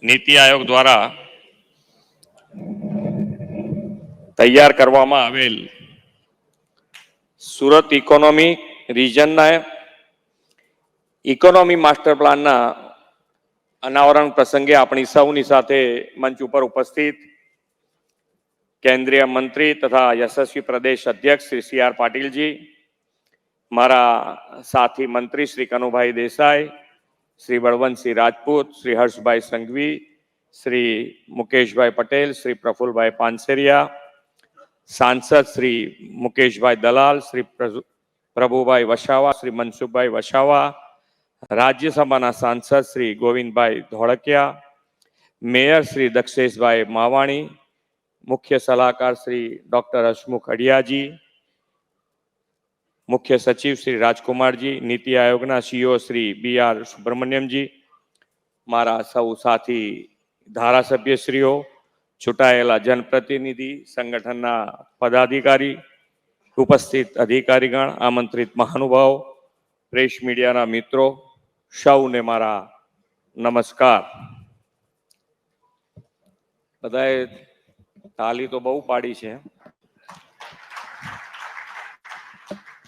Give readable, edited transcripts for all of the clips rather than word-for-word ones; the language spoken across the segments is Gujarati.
નીતિ આયોગ દ્વારા તૈયાર કરવામાં આવેલ સુરત ઇકોનોમી રિજનના ઇકોનોમી માસ્ટર પ્લાનના અનાવરણ પ્રસંગે આપણી સૌની સાથે મંચ ઉપર ઉપસ્થિત કેન્દ્રીય મંત્રી તથા યશસ્વી પ્રદેશ અધ્યક્ષ શ્રી સી.આર. પાટીલજી, મારા સાથી મંત્રી શ્રી કનુભાઈ દેસાઈ, શ્રી બળવંતસિંહ રાજપૂત, શ્રી હર્ષભાઈ સંઘવી, શ્રી મુકેશભાઈ પટેલ, શ્રી પ્રફુલભાઈ પાનસેરિયા, સાંસદ શ્રી મુકેશભાઈ દલાલ, શ્રી પ્રભુભાઈ વસાવા, શ્રી મનસુખભાઈ વસાવા, રાજ્યસભાના સાંસદ શ્રી ગોવિંદભાઈ ધોળકિયા, મેયર શ્રી દક્ષેશભાઈ માવાણી, મુખ્ય સલાહકાર શ્રી ડોક્ટર હસમુખ અડિયાજી, મુખ્ય સચિવ શ્રી રાજકુમારજી, નીતિ આયોગના સીઈઓ શ્રી બી.આર. સુબ્રમણ્યમજી, મારા સૌ સાથી ધારાસભ્યશ્રીઓ, ચૂંટાયેલા જનપ્રતિનિધિ, સંગઠનના પદાધિકારી, ઉપસ્થિત અધિકારીગણ, આમંત્રિત મહાનુભાવો, પ્રેસ મીડિયાના મિત્રો, સૌને મારા નમસ્કાર. બધાએ તાલી તો બહુ પાડી છે,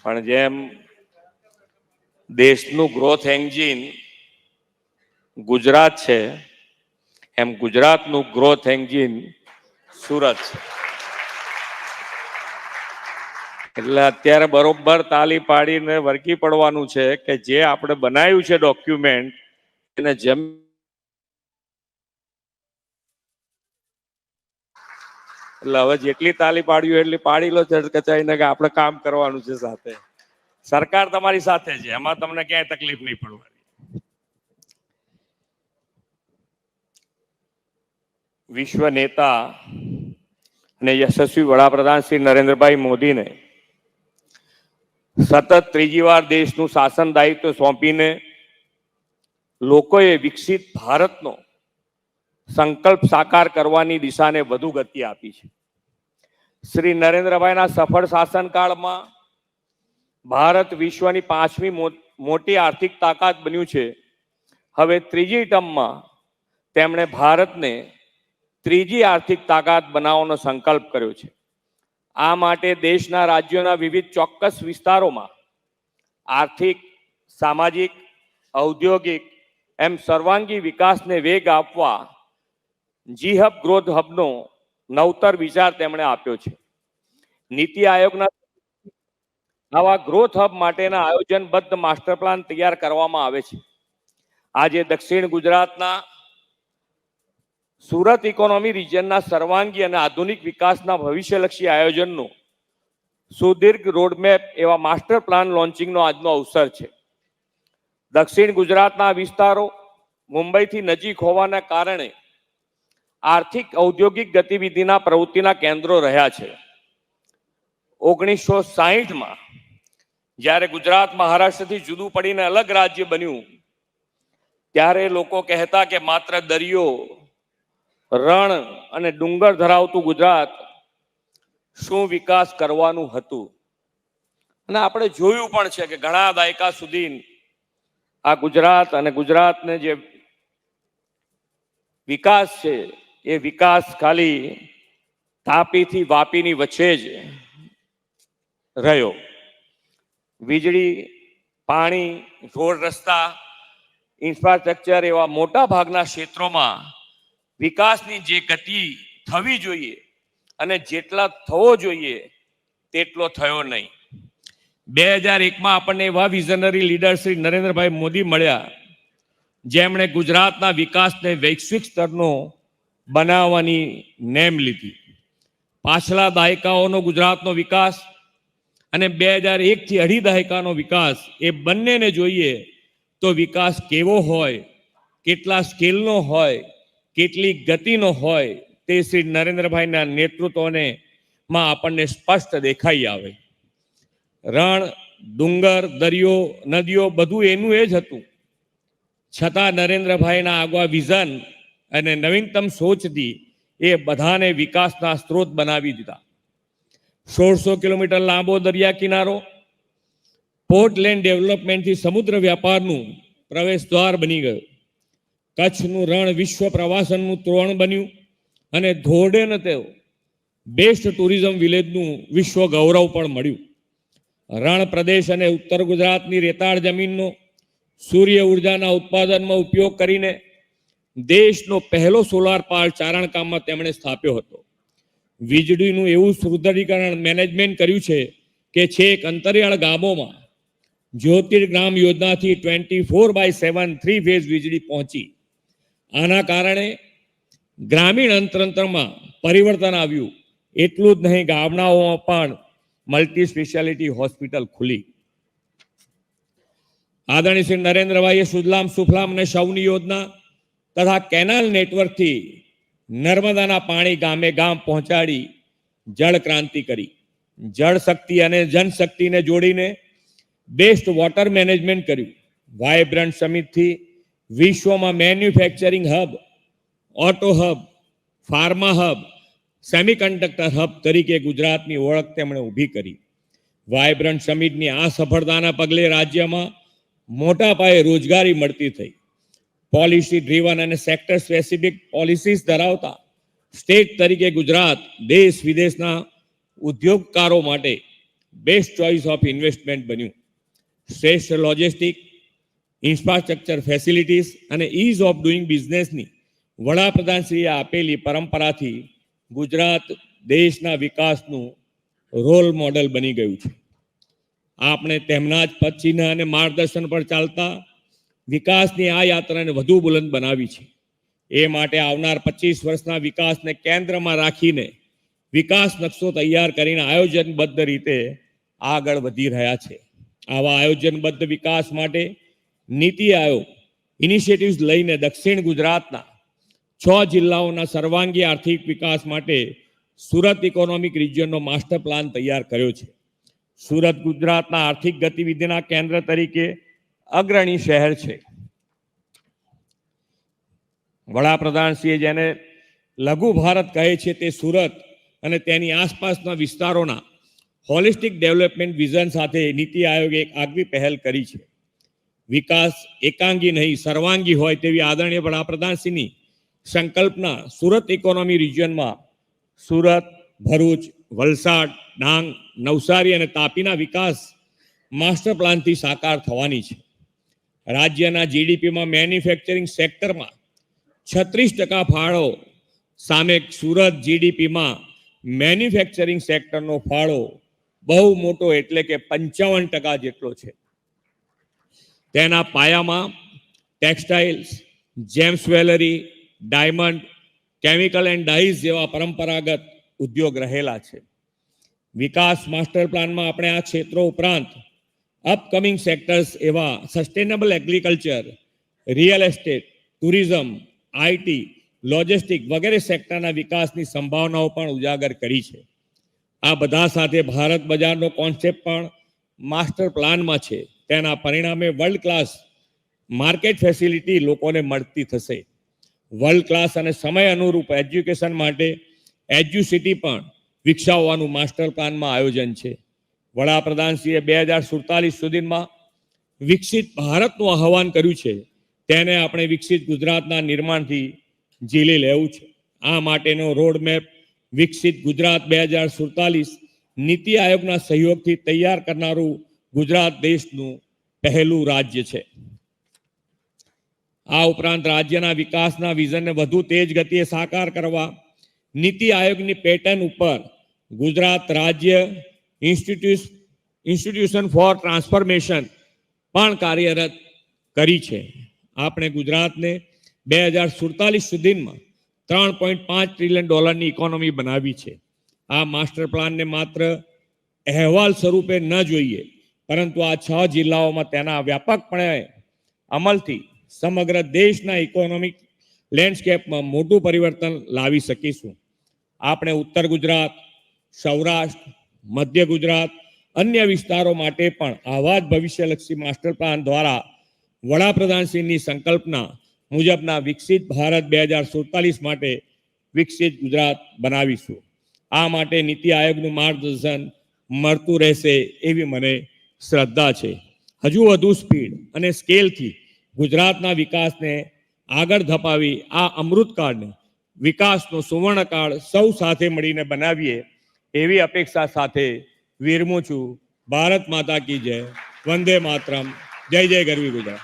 પણ જેમ દેશનું ગ્રોથ એન્જિન ગુજરાત છે એમ ગુજરાતનું ગ્રોથ એન્જિન સુરત છે. એટલે અત્યારે બરોબર તાલી પાડીને વળગી પડવાનું છે કે જે આપણે બનાવ્યું છે ડોક્યુમેન્ટ એને એટલે હવે જેટલી તાલી પાડ્યું એટલી પાડી લો કચાઈને કે આપણે કામ કરવાનું છે સાથે. સરકાર તમારી સાથે છે, એમાં તમને ક્યાંય તકલીફ નહીં પડવાની. વિશ્વ નેતા અને યશસ્વી વડાપ્રધાન શ્રી નરેન્દ્રભાઈ મોદીને સતત ત્રીજી વાર દેશનું શાસન દાયિત્વ સોંપીને લોકોએ વિકસિત ભારતનો સંકલ્પ સાકાર કરવાની દિશાને વધુ ગતિ આપી છે. શ્રી નરેન્દ્રભાઈના સફળ શાસનકાળમાં ભારત વિશ્વની 5મી મોટી આર્થિક તાકાત બન્યું છે. હવે ત્રીજી ટર્મમાં તેમણે ભારતને ત્રીજી આર્થિક તાકાત બનાવવાનો સંકલ્પ કર્યો છે. આ માટે દેશના રાજ્યોના વિવિધ ચોક્કસ વિસ્તારોમાં આર્થિક, સામાજિક, ઔદ્યોગિક એમ સર્વાંગી વિકાસને વેગ આપવા જી હબ ગ્રોથ હબનો નવતર વિચાર તેમણે આપ્યો છે. નીતિ આયોગના આવા ગ્રોથ હબ માટેના આયોજનબદ્ધ માસ્ટર પ્લાન તૈયાર કરવામાં આવે છે. આજે દક્ષિણ ગુજરાતના સુરત ઇકોનોમી રિજનના સર્વાંગી અને આધુનિક વિકાસના ભવિષ્યલક્ષી આયોજનનું સુદીર્ઘ રોડમેપ એવા માસ્ટર પ્લાન લોન્ચિંગનો આજનો અવસર છે. દક્ષિણ ગુજરાતના વિસ્તારો મુંબઈથી નજીક હોવાના કારણે આર્થિક ઔદ્યોગિક ગતિવિધિના પ્રવૃત્તિના કેન્દ્રો રહ્યા છે. 1960માં જ્યારે ગુજરાત મહારાષ્ટ્રથી જુદું પડીને અલગ રાજ્ય બન્યું ત્યારે લોકો કહેતા કે માત્ર દરિયો, રણ અને ડુંગર ધરાવતું ગુજરાત શું વિકાસ કરવાનું હતું. અને આપણે જોયું પણ છે કે ઘણા દાયકા સુધી આ ગુજરાત અને ગુજરાતને જે વિકાસ છે એ વિકાસ ખાલી તાપીથી વાપીની વચ્ચે જ રહ્યો. વીજળી, પાણી, રોડ રસ્તા, ઇન્ફ્રાસ્ટ્રક્ચર એવા મોટા ભાગના ક્ષેત્રોમાં વિકાસની જે ગતિ થવી જોઈએ અને જેટલા થવો જોઈએ તેટલો થયો નહીં. 2001માં આપણને એવા વિઝનરી લીડર શ્રી નરેન્દ્રભાઈ મોદી મળ્યા જેમણે ગુજરાતના વિકાસને વૈશ્વિક સ્તરનો બનાવવાની નેમ લીધી. પાછલા દાયકાઓનો ગુજરાતનો વિકાસ અને 2001થી અઢી દાયકાનો વિકાસ એ બંનેને જોઈએ તો વિકાસ કેવો હોય, કેટલા સ્કેલનો હોય, કેટલી ગતિનો હોય તે શ્રી નરેન્દ્રભાઈના નેતૃત્વને માં આપણને સ્પષ્ટ દેખાઈ આવે. રણ, ડુંગર, દરિયો, નદીઓ બધું એનું એ જ હતું. છતાં નરેન્દ્રભાઈના આગવા વિઝન અને નવીનતમ સોચથી એ બધાને વિકાસના સ્ત્રોત બનાવી દીધા. 1600 કિલોમીટર લાંબો દરિયા કિનારો પોર્ટ લેન્ડ ડેવલપમેન્ટથી સમુદ્ર વ્યાપારનું પ્રવેશ દ્વાર બની ગયો. કચ્છનું રણ વિશ્વ પ્રવાસનનું ત્રણ બન્યું અને ધોરડેને તેઓ બેસ્ટ ટુરિઝમ વિલેજનું વિશ્વ ગૌરવ પણ મળ્યું. રણ પ્રદેશ અને ઉત્તર ગુજરાતની રેતાળ જમીનનો સૂર્ય ઉર્જાના ઉત્પાદનમાં ઉપયોગ કરીને દેશનો પહેલો સોલાર પાર્ક ચારણકામમાં તેમણે સ્થાપ્યો હતો. વીજળીનું એવું સુદૃઢીકરણ મેનેજમેન્ટ કર્યું છે કે છેક અંતરિયાળ ગામોમાં જ્યોતિર્ગ્રામ યોજનાથી 24/7 3 ફેઝ વીજળી પહોંચી. આના કારણે ગ્રામીણ તંત્રમાં પરિવર્તન આવ્યું. એટલું જ નહીં, ગામડાઓમાં પણ મલ્ટી સ્પેશિયાલિટી હોસ્પિટલ ખુલી. આદરણીય શ્રી નરેન્દ્રભાઈએ સુજલામ સુફલામ અને સૌની યોજના તથા કેનાલ નેટવર્કથી નર્મદાના પાણી ગામે ગામ પહોંચાડી જળ ક્રાંતિ કરી. જળ શક્તિ અને જનશક્તિને જોડીને બેસ્ટ વોટર મેનેજમેન્ટ કર્યું. વાયબ્રન્ટ સમિટથી વિશ્વમાં manufacturing hub, auto hub, pharma hub, semiconductor hub તરીકે ગુજરાતની ઓળખ તેમણે ઊભી કરી. વાયબ્રન્ટ સમિટની આ સફળતાના પગલે રાજ્યમાં મોટા પાયે રોજગારી મળતી થઈ. પોલિસી ડ્રીવન અને સેક્ટર સ્પેસિફિક પોલિસીસ ધરાવતા સ્ટેટ તરીકે ગુજરાત દેશ વિદેશના ઉદ્યોગકારો માટે બેસ્ટ ચોઇસ ઓફ ઇન્વેસ્ટમેન્ટ બન્યું. શ્રેષ્ઠ લોજિસ્ટિક, ઇન્ફ્રાસ્ટ્રક્ચર ફેસિલિટીઝ અને ઇઝ ઓફ ડુઈંગ બિઝનેસની વડાપ્રધાનશ્રીએ આપેલી પરંપરાથી ગુજરાત દેશના વિકાસનું રોલ મોડેલ બની ગયું છે. આપણે તેમના જ પદચિહ્ન અને માર્ગદર્શન પર ચાલતા વિકાસની આ યાત્રાને વધુ બુલંદ બનાવી છે. એ માટે આવનાર 25 વર્ષના વિકાસને કેન્દ્રમાં રાખીને વિકાસ નકશો તૈયાર કરીને આયોજનબદ્ધ રીતે આગળ વધી રહ્યા છે. આવા આયોજનબદ્ધ વિકાસ માટે નીતિ આયોગ ઇનિશિયેટિવ્સ લઈને દક્ષિણ ગુજરાતના 6 જિલ્લાઓના સર્વાંગી આર્થિક વિકાસ માટે સુરત ઇકોનોમિક રિજિયનનો માસ્ટર પ્લાન તૈયાર કર્યો છે. સુરત ગુજરાતના આર્થિક ગતિવિધિના કેન્દ્ર તરીકે અગ્રણી શહેર છે. વડાપ્રધાનશ્રીએ જેને લઘુ ભારત કહે છે તે સુરત અને તેની આસપાસના વિસ્તારોના હોલિસ્ટિક ડેવલપમેન્ટ વિઝન સાથે નીતિ આયોગે એક આગવી પહેલ કરી છે. વિકાસ એકાંગી નહીં સર્વાંગી હોય તેવી આદરણીય વડાપ્રધાનશ્રીની સંકલ્પના સુરત ઇકોનોમી રિજિયનમાં સુરત, ભરૂચ, વલસાડ, ડાંગ, નવસારી અને તાપીના વિકાસ માસ્ટર પ્લાનથી સાકાર થવાની છે. રાજ્યના જીડીપીમાં મેન્યુફેક્ચરિંગ સેક્ટરમાં 36% ફાળો સામે સુરત જીડીપીમાં મેન્યુફેક્ચરિંગ સેક્ટરનો ફાળો બહુ મોટો એટલે કે 55% જેટલો છે. તેના પાયામાં textiles, James jewellery, diamond, chemical and dyes જેવા પરંપરાગત ઉદ્યોગ રહેલા છે. વિકાસ માસ્ટર પ્લાનમાં આપણે આ ક્ષેત્રો ઉપરાંત અપકમિંગ સેક્ટર્સ એવા sustainable agriculture, real estate, tourism, IT, logistic વગેરે સેક્ટરના વિકાસની સંભાવનાઓ પણ ઉજાગર કરી છે. આ બધા સાથે ભારત બજારનો કોન્સેપ્ટ પણ માસ્ટર પ્લાનમાં છે. તેના પરિણામે વર્લ્ડ ક્લાસ માર્કેટ ફેસિલિટી લોકોને મળતી થશે. વર્લ્ડ ક્લાસ અને સમય અનુરૂપ એજ્યુકેશન માટે એજ્યુસિટી પણ વિકસાવવાનું માસ્ટર પ્લાનમાં આયોજન છે. વડાપ્રધાનશ્રીએ 2047 સુધીમાં વિકસિત ભારતનું આહવાન કર્યું છે. તેને આપણે વિકસિત ગુજરાતના નિર્માણથી ઝીલી લેવું છે. આ માટેનો રોડમેપ વિકસિત ગુજરાત 2047 નીતિ આયોગના સહયોગથી તૈયાર કરનારું ગુજરાત દેશનું પહેલું રાજ્ય છે. આ ઉપરાંત રાજ્યના વિકાસના વિઝનને વધુ તેજ ગતિએ સાકાર કરવા નીતિ આયોગની પેટર્ન ઉપર ગુજરાત રાજ્ય ઇન્સ્ટિટ્યુશન ફોર ટ્રાન્સફોર્મેશન પણ કાર્યરત કરી છે. આપણે ગુજરાતને 2047 સુધીમાં $3.5 ટ્રિલિયન ઇકોનોમી બનાવી છે. આ માસ્ટર પ્લાનને માત્ર અહેવાલ સ્વરૂપે ન જોઈએ, પરંતુ આ 6 જિલ્લાઓમાં તેના વ્યાપકપણે અમલથી સમગ્ર દેશના ઇકોનોમિક લેન્ડસ્કેપમાં મોટું પરિવર્તન લાવી શકીશું. આપણે ઉત્તર ગુજરાત, સૌરાષ્ટ્ર, મધ્ય ગુજરાત, અન્ય વિસ્તારો માટે પણ આવા જ ભવિષ્યલક્ષી માસ્ટર પ્લાન દ્વારા વડાપ્રધાનશ્રીની સંકલ્પના મુજબના વિકસિત ભારત 2047 માટે વિકસિત ગુજરાત બનાવીશું. આ માટે નીતિ આયોગનું માર્ગદર્શન મળતું રહેશે એવી મને શ્રદ્ધા છે. હજુ વધુ સ્પીડ અને સ્કેલથી ગુજરાતના વિકાસને આગળ ધપાવી આ અમૃતકાળને વિકાસનો સુવર્ણકાળ સૌ સાથે મળીને બનાવીએ એવી અપેક્ષા સાથે વિરમું છું. ભારત માતા કી જય. વંદે માતરમ. જય જય ગરવી ગુજરાત.